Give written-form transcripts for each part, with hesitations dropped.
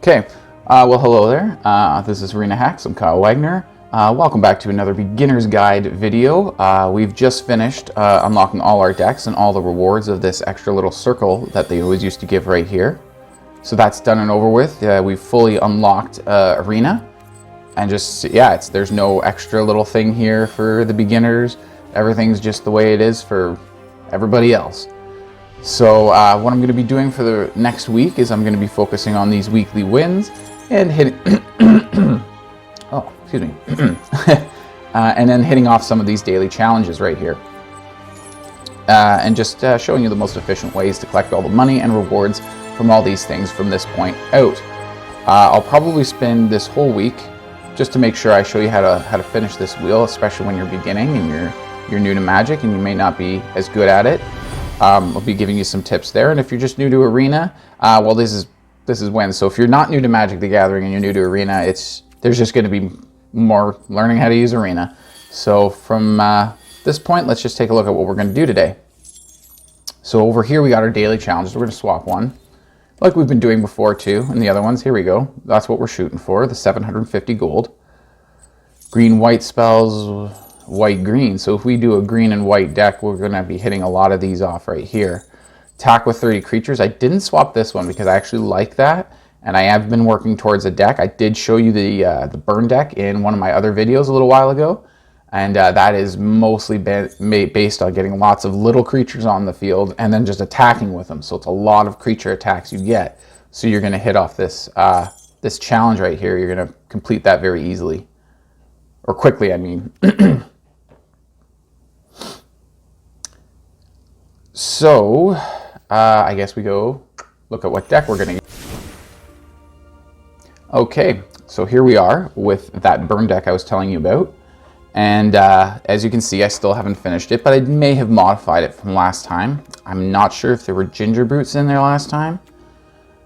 Okay, well hello there. This is Arena Hacks. I'm Kyle Wagner. Welcome back to another beginner's guide video. We've just finished unlocking all our decks and all the rewards of this extra little circle that they always used to give right here. So that's done and over with. We've fully unlocked Arena. And just, yeah, there's no extra little thing here for the beginners. Everything's just the way it is for everybody else. So what I'm going to be doing for the next week is I'm going to be focusing on these weekly wins and hitting oh, excuse me. And then hitting off some of these daily challenges right here. And just showing you the most efficient ways to collect all the money and rewards from all these things from this point out. I'll probably spend this whole week just to make sure I show you how to finish this wheel, especially when you're beginning and you're new to Magic and you may not be as good at it. I'll be giving you some tips there, and if you're just new to Arena, well, this is when. So if you're not new to Magic the Gathering and you're new to Arena, there's just going to be more learning how to use Arena. So from this point, let's just take a look at what we're going to do today. So over here we got our daily challenges. We're going to swap one, like we've been doing before too, and the other ones. Here we go. That's what we're shooting for, the 750 gold. Green-white spells. White-green. So if we do a green and white deck, we're going to be hitting a lot of these off right here. Attack with 30 creatures. I didn't swap this one because I actually like that, and I have been working towards a deck. I did show you the burn deck in one of my other videos a little while ago, and that is mostly based on getting lots of little creatures on the field and then just attacking with them. So it's a lot of creature attacks you get. So you're going to hit off this this challenge right here. You're going to complete that very easily, or quickly, I mean. So, I guess we go look at what deck we're going to get. Okay, so here we are with that burn deck I was telling you about. And as you can see, I still haven't finished it, but I may have modified it from last time. I'm not sure if there were ginger boots in there last time.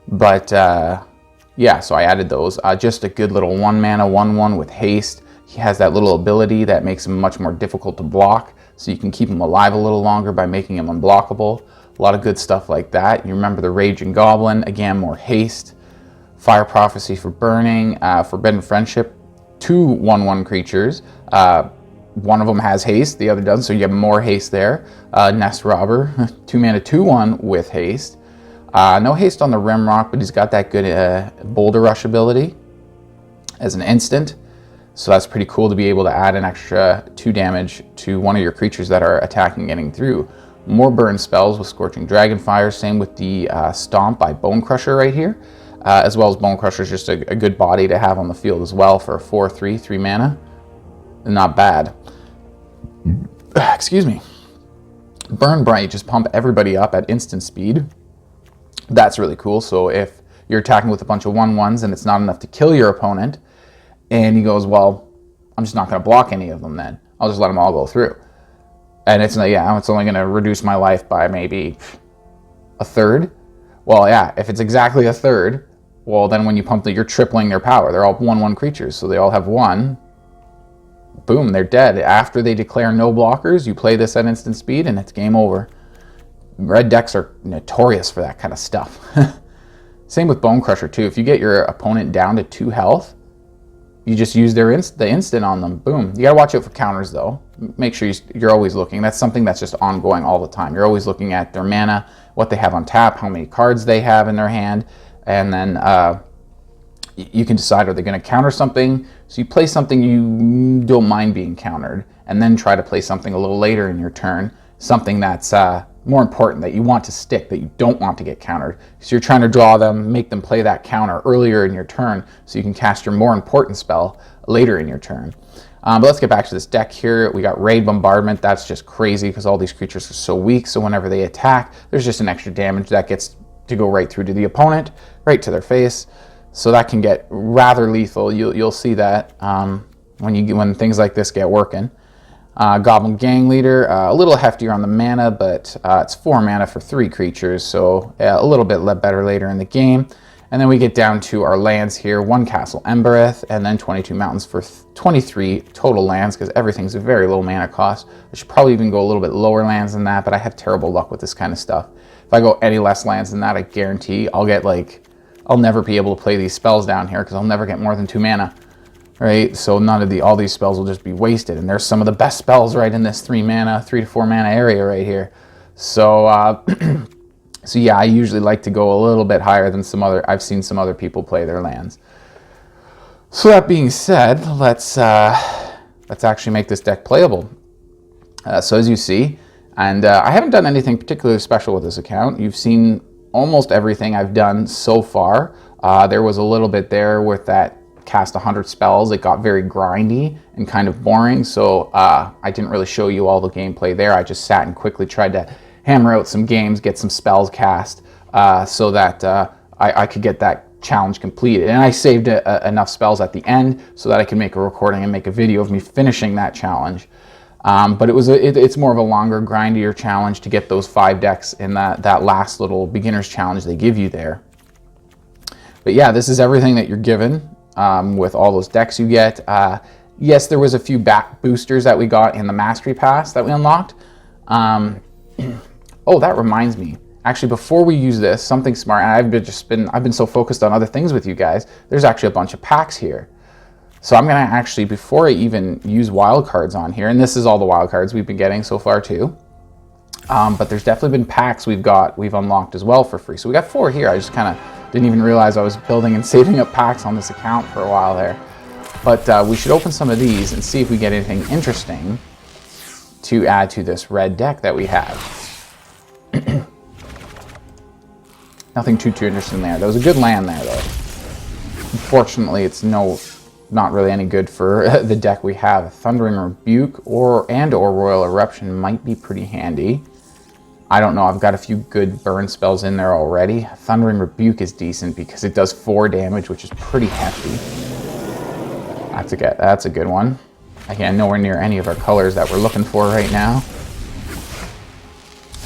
But, yeah, so I added those. Just a good little 1-mana 1/1 with haste. He has that little ability that makes him much more difficult to block. So you can keep him alive a little longer by making him unblockable. A lot of good stuff like that. You remember the Raging Goblin, again, more haste. Fire Prophecy for burning. Forbidden Friendship, 2 1/1 creatures. One of them has haste, the other doesn't, so you have more haste there. Nest Robber, 2-mana 2/1 with haste. No haste on the Rimrock, but he's got that good Boulder Rush ability as an instant. So that's pretty cool to be able to add an extra 2 damage to one of your creatures that are attacking getting through. More burn spells with Scorching Dragonfire, same with the Stomp by Bone Crusher right here. As well as Bone Crusher is just a good body to have on the field as well for a 4/3, 3 mana. Not bad. Excuse me. Burn Bright, just pump everybody up at instant speed. That's really cool. So if you're attacking with a bunch of 1/1s and it's not enough to kill your opponent, and he goes, well, I'm just not going to block any of them then. I'll just let them all go through. And it's only going to reduce my life by maybe a third. Well, yeah, if it's exactly a third, well, then when you pump you're tripling their power. They're all 1/1 creatures, so they all have 1. Boom, they're dead. After they declare no blockers, you play this at instant speed, and it's game over. Red decks are notorious for that kind of stuff. Same with Bone Crusher, too. If you get your opponent down to 2 health, you just use the instant on them. Boom. You gotta watch out for counters though. Make sure you're always looking. That's something that's just ongoing all the time. You're always looking at their mana, what they have on tap, how many cards they have in their hand, and then you can decide, are they gonna counter something? So you play something you don't mind being countered, and then try to play something a little later in your turn, something that's more important, that you want to stick, that you don't want to get countered. So you're trying to draw them, make them play that counter earlier in your turn so you can cast your more important spell later in your turn. But let's get back to this deck here. We got Raid Bombardment. That's just crazy because all these creatures are so weak, so whenever they attack, there's just an extra damage that gets to go right through to the opponent, right to their face. So that can get rather lethal. You'll see that when things like this get working. Goblin Gang Leader, a little heftier on the mana, but it's 4 mana for 3 creatures, so a little bit better later in the game. And then we get down to our lands here, 1 Castle Embereth, and then 22 Mountains for 23 total lands, because everything's a very low mana cost. I should probably even go a little bit lower lands than that, but I have terrible luck with this kind of stuff. If I go any less lands than that, I guarantee I'll get like I'll never be able to play these spells down here because I'll never get more than 2 mana, right? So all these spells will just be wasted. And there's some of the best spells right in this 3 to 4 mana area right here. So, so yeah, I usually like to go a little bit higher than I've seen some other people play their lands. So that being said, let's actually make this deck playable. So as you see, and I haven't done anything particularly special with this account. You've seen almost everything I've done so far. There was a little bit there with that cast 100 spells. It got very grindy and kind of boring, so I didn't really show you all the gameplay there. I just sat and quickly tried to hammer out some games, get some spells cast, so that I could get that challenge completed. And I saved enough spells at the end so that I can make a recording and make a video of me finishing that challenge. But it's more of a longer, grindier challenge to get those 5 decks in that last little beginner's challenge they give you there. But yeah, this is everything that you're given with all those decks you get. Yes, there was a few back boosters that we got in the Mastery Pass that we unlocked. Oh, that reminds me. Actually, before we use this, something smart, and I've been so focused on other things with you guys, there's actually a bunch of packs here. So I'm going to actually, before I even use wildcards on here, and this is all the wildcards we've been getting so far too, but there's definitely been packs we've unlocked as well for free. So we got 4 here. I just kind of didn't even realize I was building and saving up packs on this account for a while there. But we should open some of these and see if we get anything interesting to add to this red deck that we have. Nothing too interesting there. There was a good land there, though. Unfortunately, it's not really any good for the deck we have. Thundering Rebuke and or Royal Eruption might be pretty handy. I don't know. I've got a few good burn spells in there already. Thundering Rebuke is decent because it does 4 damage, which is pretty hefty. That's a good one. Again, nowhere near any of our colors that we're looking for right now.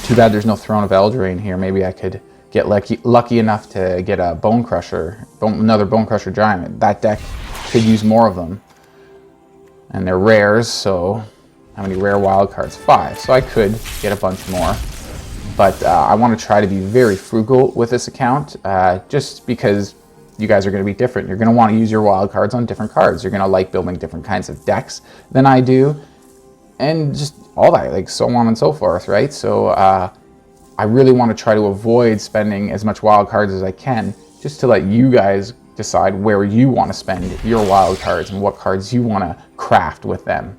Too bad there's no Throne of Eldraine here. Maybe I could get lucky enough to get a Bone Crusher, another Bone Crusher Giant. That deck could use more of them. And they're rares, so how many rare wild cards? 5. So I could get a bunch more. But I want to try to be very frugal with this account, just because you guys are going to be different. You're going to want to use your wild cards on different cards. You're going to like building different kinds of decks than I do. And just all that, like so on and so forth, right? So I really want to try to avoid spending as much wild cards as I can, just to let you guys decide where you want to spend your wild cards and what cards you want to craft with them.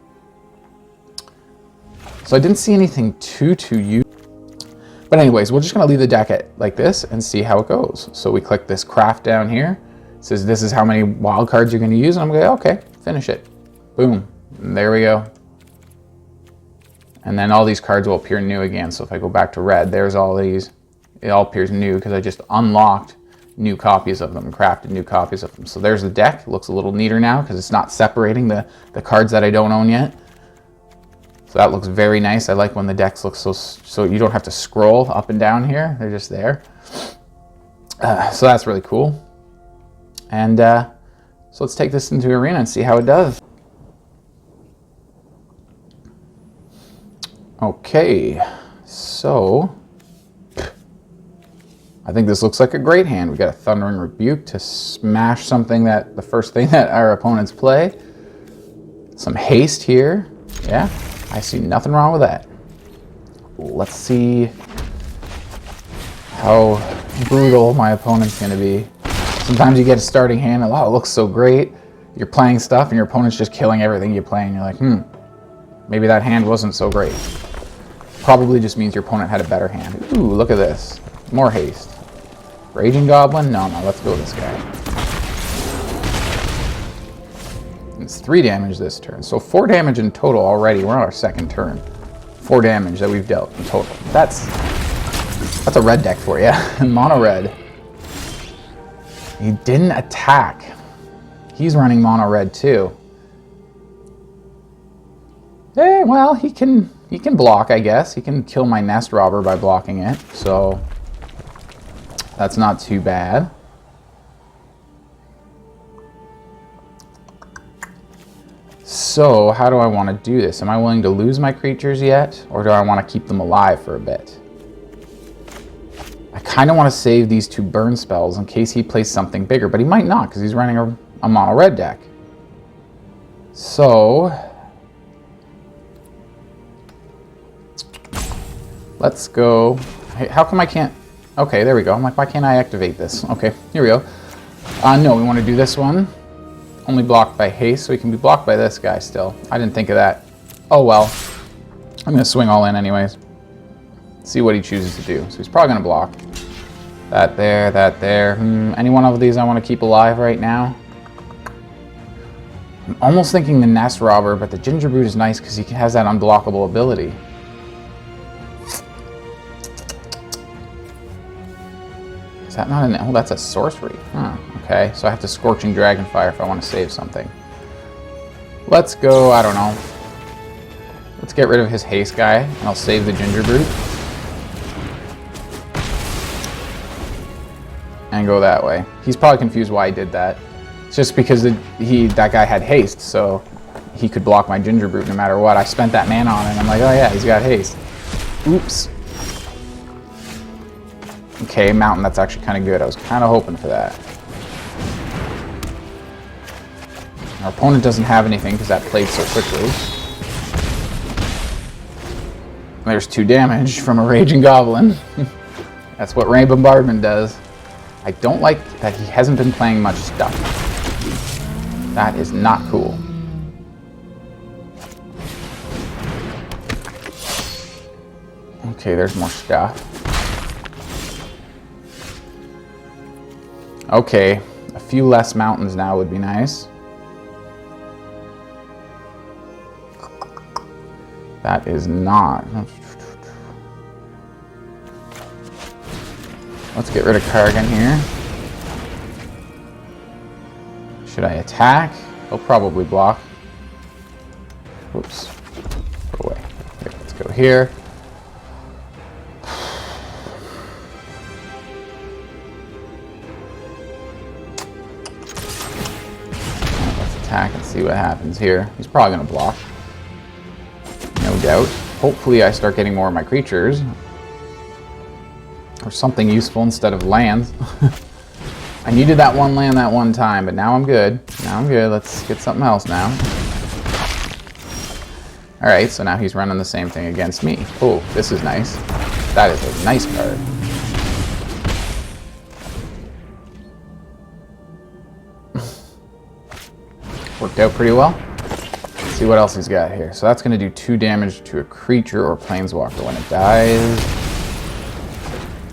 So I didn't see anything too useful. But anyways, we're just going to leave the deck like this and see how it goes. So we click this craft down here. It says this is how many wild cards you're going to use. And I'm going to go, okay, finish it. Boom. And there we go. And then all these cards will appear new again. So if I go back to red, there's all these. It all appears new because I just unlocked new copies of them, crafted new copies of them. So there's the deck. It looks a little neater now because it's not separating the cards that I don't own yet. So that looks very nice. I like when the decks look so you don't have to scroll up and down here. They're just there. So that's really cool. And so let's take this into Arena and see how it does. Okay, so I think this looks like a great hand. We got a Thundering Rebuke to smash something the first thing that our opponents play. Some haste here. Yeah, I see nothing wrong with that. Let's see how brutal my opponent's going to be. Sometimes you get a starting hand, oh, it looks so great. You're playing stuff and your opponent's just killing everything you play and you're like, maybe that hand wasn't so great. Probably just means your opponent had a better hand. Ooh, look at this. More haste. Raging Goblin? No, let's go with this guy. It's 3 damage this turn. So 4 damage in total already. We're on our second turn. 4 damage that we've dealt in total. That's a red deck for you. Mono red. He didn't attack. He's running mono red too. Eh, well, he can block, I guess. He can kill my Nest Robber by blocking it. So that's not too bad. So how do I want to do this? Am I willing to lose my creatures yet? Or do I want to keep them alive for a bit? I kind of want to save these 2 burn spells in case he plays something bigger, but he might not because he's running a mono red deck. So let's go. Hey, how come I can't? Okay, there we go. I'm like, why can't I activate this? Okay, here we go. No, we want to do this one. Only blocked by haste, so he can be blocked by this guy still. I didn't think of that. Oh well. I'm going to swing all in anyways. See what he chooses to do. So he's probably going to block. That there, that there. Any one of these I want to keep alive right now. I'm almost thinking the Nest Robber, but the Gingerbrute is nice because he has that unblockable ability. Is that not an... Oh, that's a sorcery. Huh, okay, so I have to Scorching Dragonfire if I want to save something. Let's go, I don't know. Let's get rid of his haste guy, and I'll save the Gingerbrute. And go that way. He's probably confused why I did that. It's just because that guy had haste, so he could block my Gingerbrute no matter what. I spent that mana on it, and I'm like, oh yeah, he's got haste. Oops. Okay, Mountain, that's actually kind of good. I was kind of hoping for that. Our opponent doesn't have anything because that played so quickly. There's 2 damage from a Raging Goblin. That's what Ray Bombardment does. I don't like that he hasn't been playing much stuff. That is not cool. Okay, there's more stuff. Okay, a few less mountains now would be nice. That is not. Let's get rid of Kargan here. Should I attack? He'll probably block. Oops. Go away. Here, let's go here. Let's attack and see what happens here. He's probably going to block. No doubt. Hopefully I start getting more of my creatures. Or something useful instead of lands. I needed that 1 land that one time, but now I'm good. Now I'm good. Let's get something else now. Alright, so now he's running the same thing against me. Oh, this is nice. That is a nice card. Worked out pretty well. Let's see what else he's got here. So that's going to do 2 damage to a creature or planeswalker when it dies.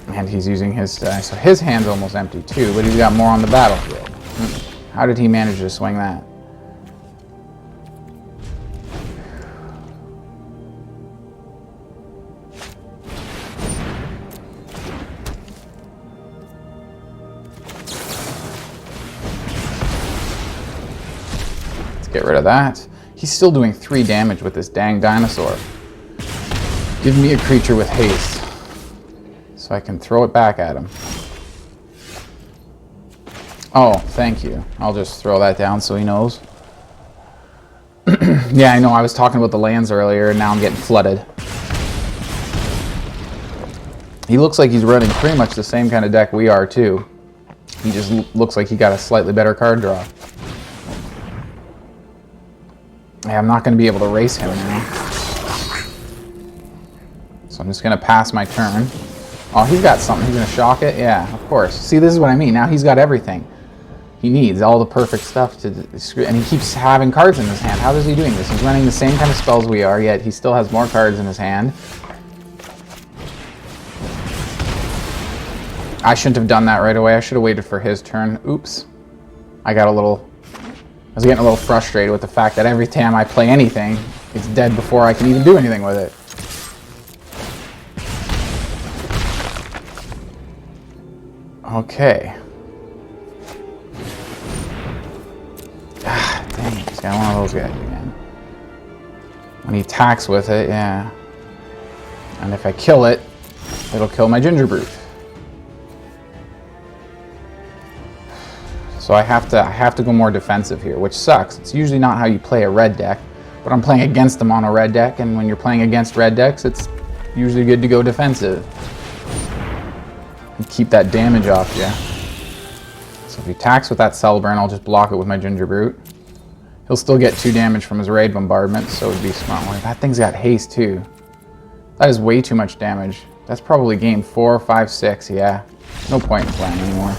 And he's using his... so his hand's almost empty too, but he's got more on the battlefield. How did he manage to swing that? Let's get rid of that. He's still doing 3 damage with this dang dinosaur. Give me a creature with haste, so I can throw it back at him. Oh, thank you. I'll just throw that down so he knows. Yeah, I know. I was talking about the lands earlier, and now I'm getting flooded. He looks like he's running pretty much the same kind of deck we are, too. He just looks like he got a slightly better card draw. Yeah, I'm not going to be able to race him now. So I'm just going to pass my turn. Oh, he's got something. He's going to shock it? Yeah, of course. See, this is what I mean. Now he's got everything. He needs all the perfect stuff to... And he keeps having cards in his hand. How is he doing this? He's running the same kind of spells we are, yet he still has more cards in his hand. I shouldn't have done that right away. I should have waited for his turn. Oops. I got a little... I was getting a little frustrated with the fact that every time I play anything, it's dead before I can even do anything with it. Okay. Ah, dang it. He's got one of those guys again. When he attacks with it, yeah. And if I kill it, it'll kill my Gingerbrute. So I have to go more defensive here, which sucks. It's usually not how you play a red deck, but I'm playing against them on a red deck, and when you're playing against red decks, it's usually good to go defensive. and keep that damage off you. So if he attacks with that Cell Burn, I'll just block it with my Ginger Brute. He'll still get 2 damage from his Raid Bombardment, so it'd be smart. Like, that thing's got haste too. That is way too much damage. That's probably game 4, 5, 6, yeah. No point in playing anymore.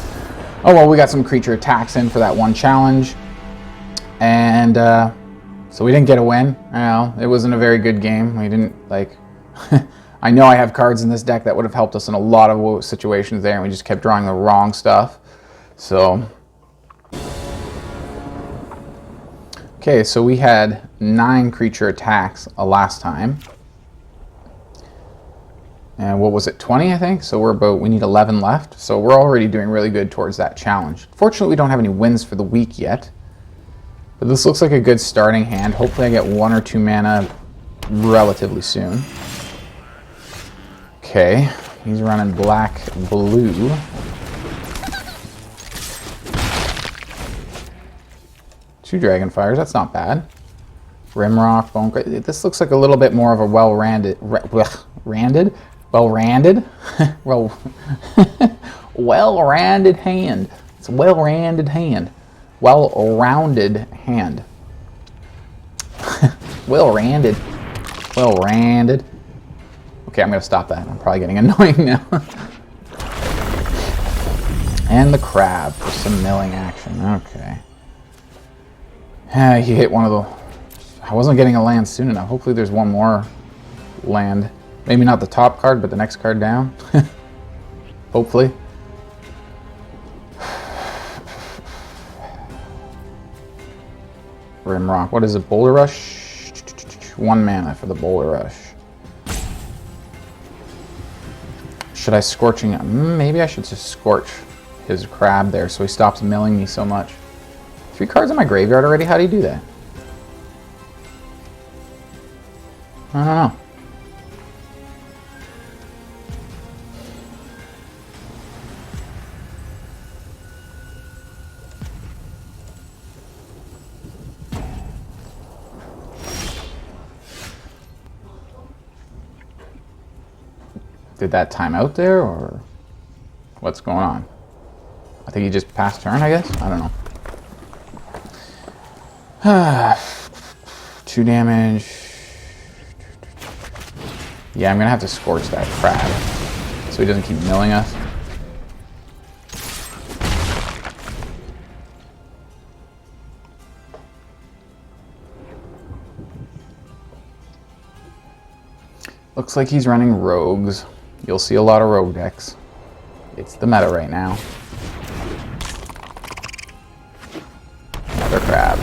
Oh well, we got some creature attacks in for that one challenge. And so we didn't get a win. Well, it wasn't a very good game. We didn't, like... I know I have cards in this deck that would have helped us in a lot of situations there, and we just kept drawing the wrong stuff. So... Okay, so we had 9 creature attacks last time. And what was it, 20, I think? So we need 11 left. So we're already doing really good towards that challenge. Fortunately, we don't have any wins for the week yet. But this looks like a good starting hand. Hopefully I get 1 or 2 mana relatively soon. Okay, he's running black, blue. Two Dragonfires, that's not bad. Rimrock, Bone. This looks like a little bit more of a well-rounded hand. It's a well-rounded hand. Well-rounded hand. Well-rounded. Well-rounded. Okay, I'm going to stop that. I'm probably getting annoying now. And the crab for some milling action. Okay. He hit one of the... I wasn't getting a land soon enough. Hopefully there's one more land. Maybe not the top card, but the next card down. Hopefully. Rimrock. What is it? Boulder Rush? 1 mana for the Boulder Rush. Should I Scorching? Maybe I should just Scorch his crab there so he stops milling me so much. 3 cards in my graveyard already? How do you do that? I don't know. Did that time out there, or what's going on? I think he just passed turn, I guess? I don't know. 2 damage. Yeah, I'm gonna have to Scorch that crab so he doesn't keep milling us. Looks like he's running rogues. You'll see a lot of rogue decks. It's the meta right now. Another crab.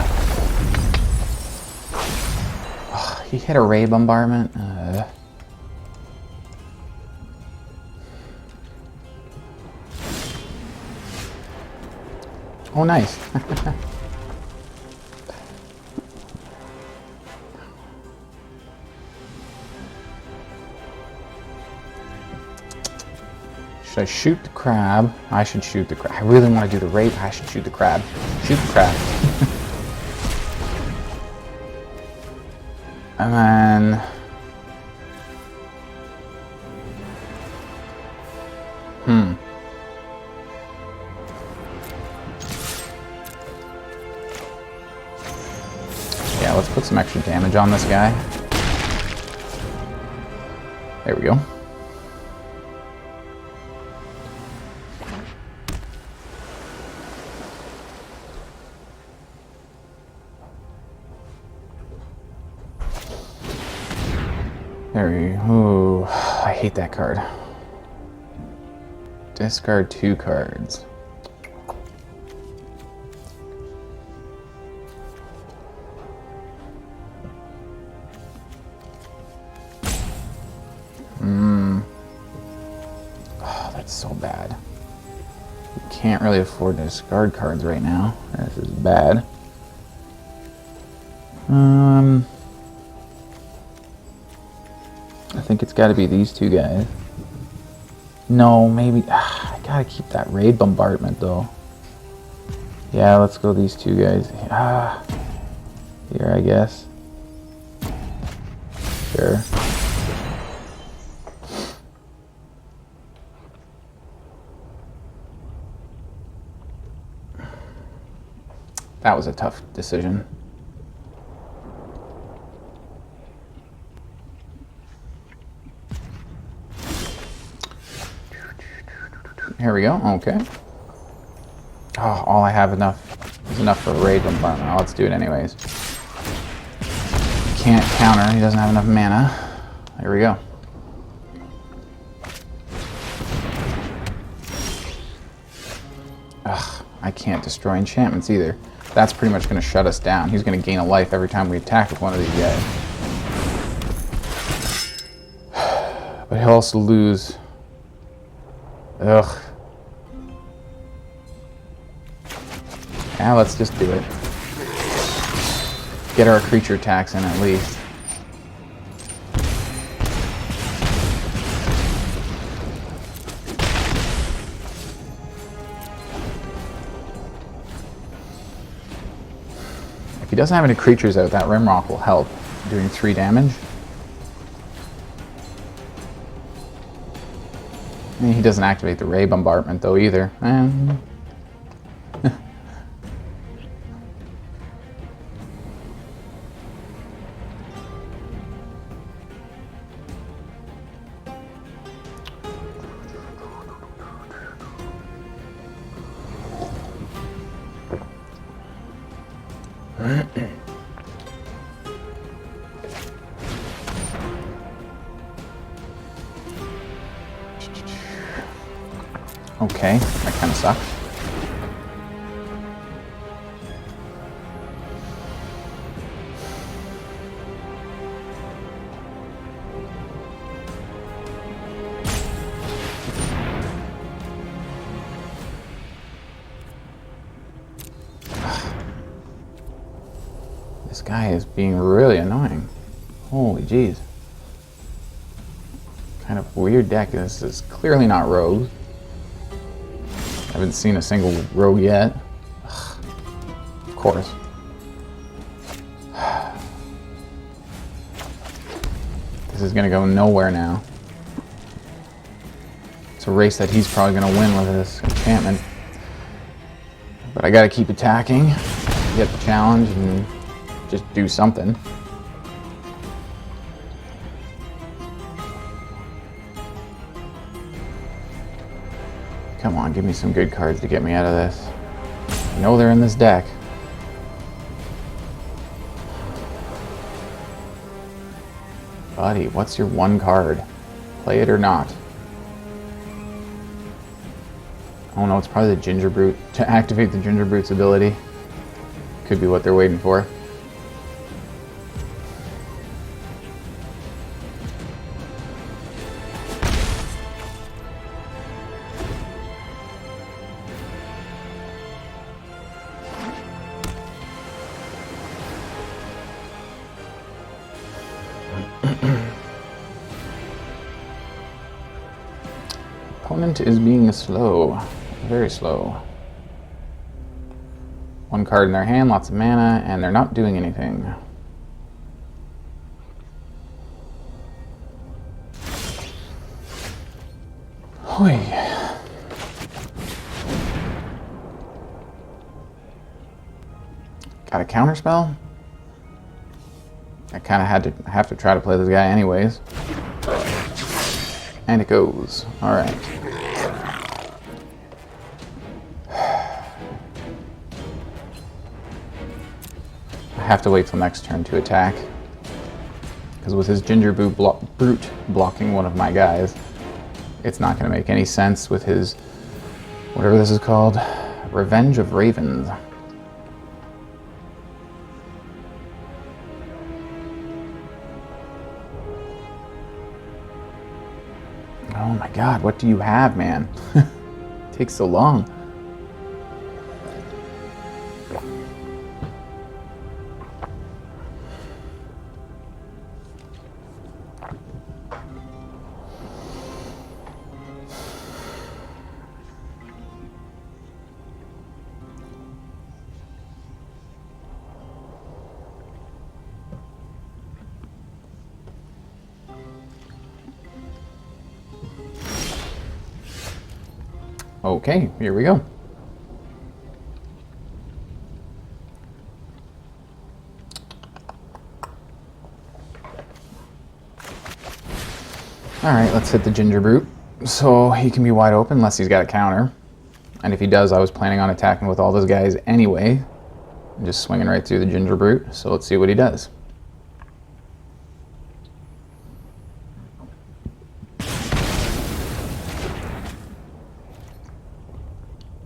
Oh, he hit a Ray Bombardment. Oh, nice. Should I shoot the crab? I should shoot the crab. I really want to do the rape. I should shoot the crab. Shoot the crab. And then... Yeah, let's put some extra damage on this guy. There we go. There we go. Ooh, I hate that card. Discard 2 cards. Oh, that's so bad. We can't really afford to discard cards right now. This is bad. I think it's got to be these 2 guys. No, maybe... I gotta keep that Raid Bombardment, though. Yeah, let's go these 2 guys. Here, I guess. Sure. That was a tough decision. Here we go. Okay. Oh, all I have is enough for a raid bombardment. Let's do it anyways. Can't counter. He doesn't have enough mana. There we go. Ugh, I can't destroy enchantments either. That's pretty much going to shut us down. He's going to gain a life every time we attack with one of these guys. But he'll also lose. Ugh. Yeah, let's just do it. Get our creature attacks in at least. If he doesn't have any creatures out, that Rimrock will help, doing 3 damage. And he doesn't activate the Ray Bombardment though either. Okay, that kind of sucks. This guy is being really annoying. Holy jeez. Kind of weird deck. This is clearly not rogue. I haven't seen a single rogue yet. Ugh. Of course. This is gonna go nowhere now. It's a race that he's probably gonna win with this enchantment. But I gotta keep attacking, get the challenge, and just do something. Come on, give me some good cards to get me out of this. I know they're in this deck. Buddy, what's your one card? Play it or not. Oh no, it's probably the Ginger Brute. To activate the Ginger Brute's ability. Could be what they're waiting for. Opponent is being slow, very slow. One card in their hand, lots of mana, and they're not doing anything. Hoi. Got a counterspell? I kind of have to try to play this guy anyways. And it goes. All right. I have to wait till next turn to attack. Because with his Ginger Brute blocking one of my guys, it's not going to make any sense with his, whatever this is called, Revenge of Ravens. Oh my god, what do you have, man? It takes so long. Okay, here we go. Alright, let's hit the Ginger Brute. So he can be wide open unless he's got a counter. And if he does, I was planning on attacking with all those guys anyway. Just swinging right through the Ginger Brute. So let's see what he does.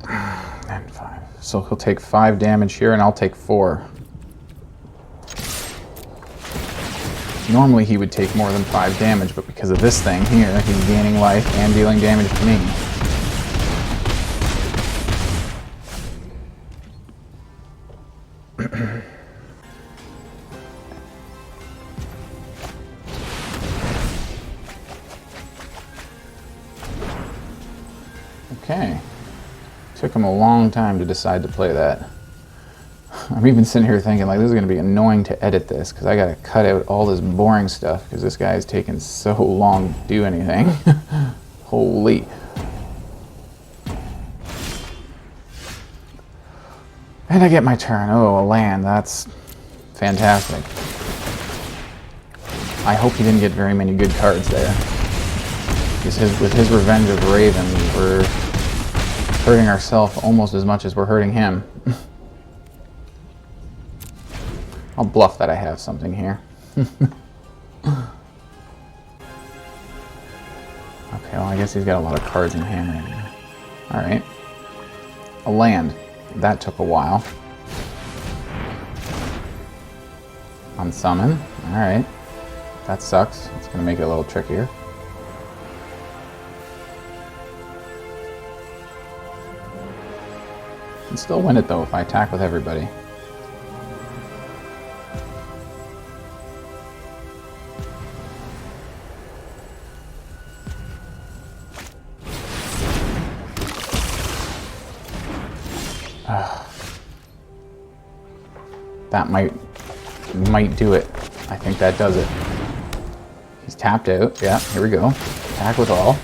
And 5. So he'll take 5 damage here and I'll take 4. Normally he would take more than 5 damage, but because of this thing here, he's gaining life and dealing damage to me. Okay. Took him a long time to decide to play that. I'm even sitting here thinking, like, this is going to be annoying to edit this, because I got to cut out all this boring stuff, because this guy's taking so long to do anything. Holy. And I get my turn. Oh, a land. That's fantastic. I hope he didn't get very many good cards there. Because with his Revenge of Raven, we're hurting ourselves almost as much as we're hurting him. I'll bluff that I have something here. Okay, well, I guess he's got a lot of cards in hand right now. Alright. A land. That took a while. Unsummon. Alright. That sucks. It's going to make it a little trickier. I can still win it, though, if I attack with everybody. That might do it. I think that does it. He's tapped out. Yeah, here we go. Attack with all.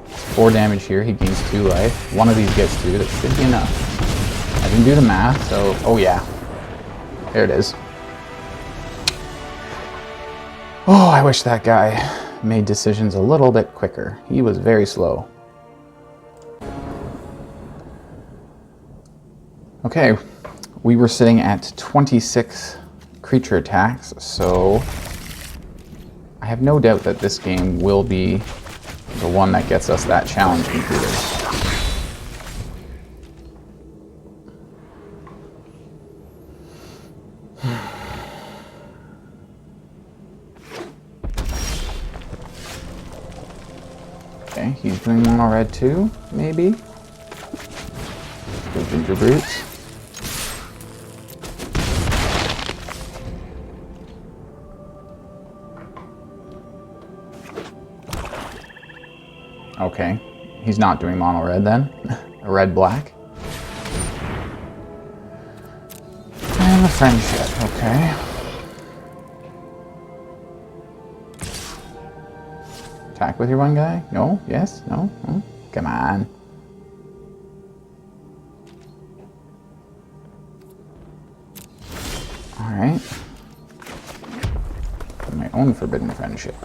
4 damage here. He gains 2 life. One of these gets 2. That should be enough. I didn't do the math, so... Oh, yeah. There it is. Oh, I wish that guy made decisions a little bit quicker. He was very slow. Okay. We were sitting at 26 creature attacks, so I have no doubt that this game will be the one that gets us that challenge completed. Okay, he's doing mono red too, maybe? Go Ginger Brutes. Okay, he's not doing mono red then. A red black. And the friendship, okay. Attack with your one guy? No? Yes? No? Oh, come on. Alright. My own forbidden friendship.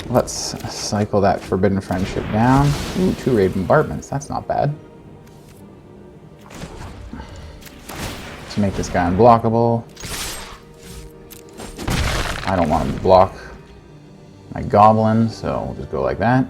Let's cycle that Forbidden Friendship down. Ooh, 2 raid bombardments. That's not bad. To make this guy unblockable. I don't want him to block my goblin, so we'll just go like that.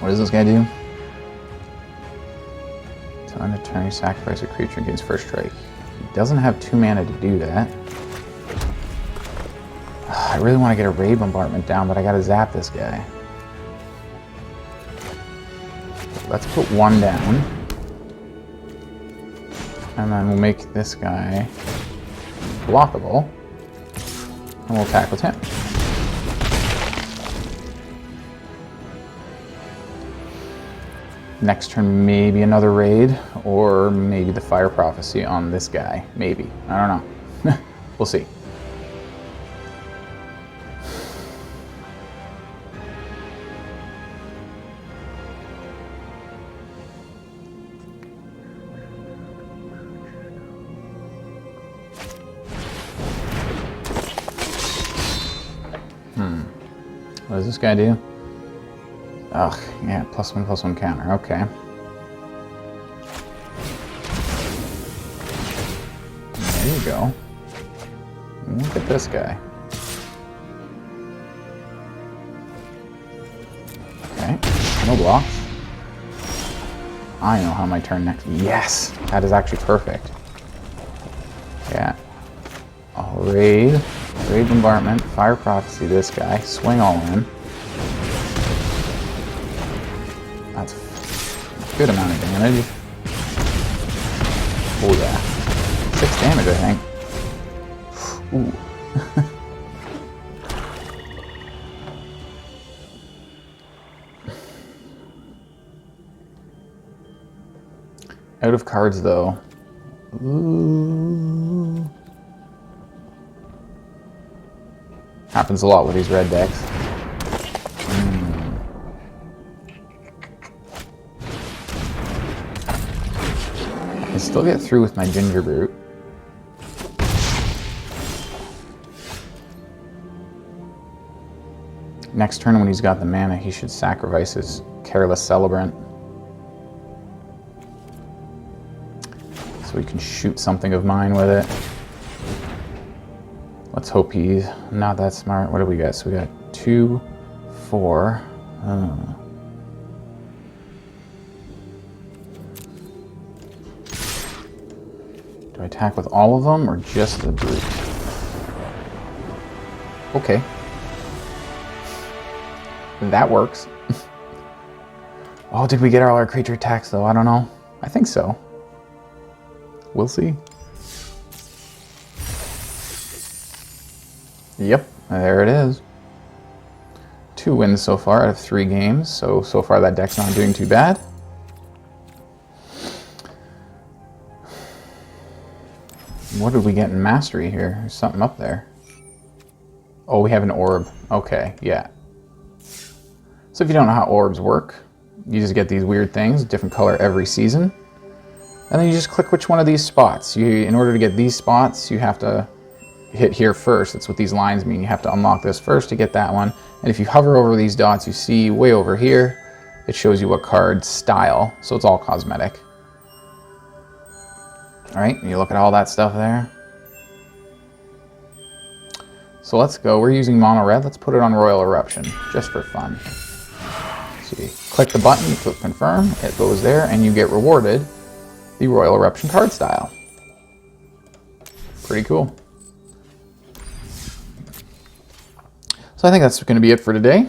What does this guy do? So on a turn, you sacrifice a creature against first strike. He doesn't have 2 mana to do that. I really want to get a raid bombardment down, but I gotta zap this guy. Let's put one down. And then we'll make this guy blockable. And we'll attack with him. Next turn, maybe another raid, or maybe the Fire Prophecy on this guy. Maybe. I don't know. We'll see. What does this guy do? Ugh, yeah, +1/+1 counter, okay. There you go. Look at this guy. Okay, no blocks. I know how my turn next. Yes! That is actually perfect. Yeah. I'll raid bombardment, Fire Prophecy this guy, swing all in. That's a good amount of damage. Oh yeah. 6 damage, I think. Ooh. Out of cards though. Ooh. Happens a lot with these red decks. I can still get through with my Ginger Brute. Next turn when he's got the mana, he should sacrifice his Careless Celebrant. So he can shoot something of mine with it. Let's hope he's not that smart. What do we got? So we got 2, 4. Do I attack with all of them or just the brute? Okay. That works. Oh, did we get all our creature attacks though? I don't know. I think so. We'll see. Yep, there it is. 2 wins so far out of 3 games, so far that deck's not doing too bad. What did we get in Mastery here? There's something up there. Oh, we have an orb. Okay, yeah. So if you don't know how orbs work, you just get these weird things, different color every season. And then you just click which one of these spots. In order to get these spots, you have to hit here first. That's what these lines mean. You have to unlock this first to get that one. And if you hover over these dots, you see way over here, it shows you what card style. So it's all cosmetic. All right, you look at all that stuff there. So let's go. We're using mono red. Let's put it on Royal Eruption, just for fun. So you click the button, you click confirm, it goes there, and you get rewarded the Royal Eruption card style. Pretty cool. So I think that's going to be it for today.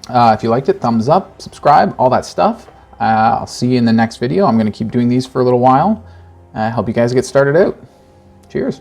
If you liked it, thumbs up, subscribe, all that stuff. I'll see you in the next video. I'm going to keep doing these for a little while. Help you guys get started out. Cheers.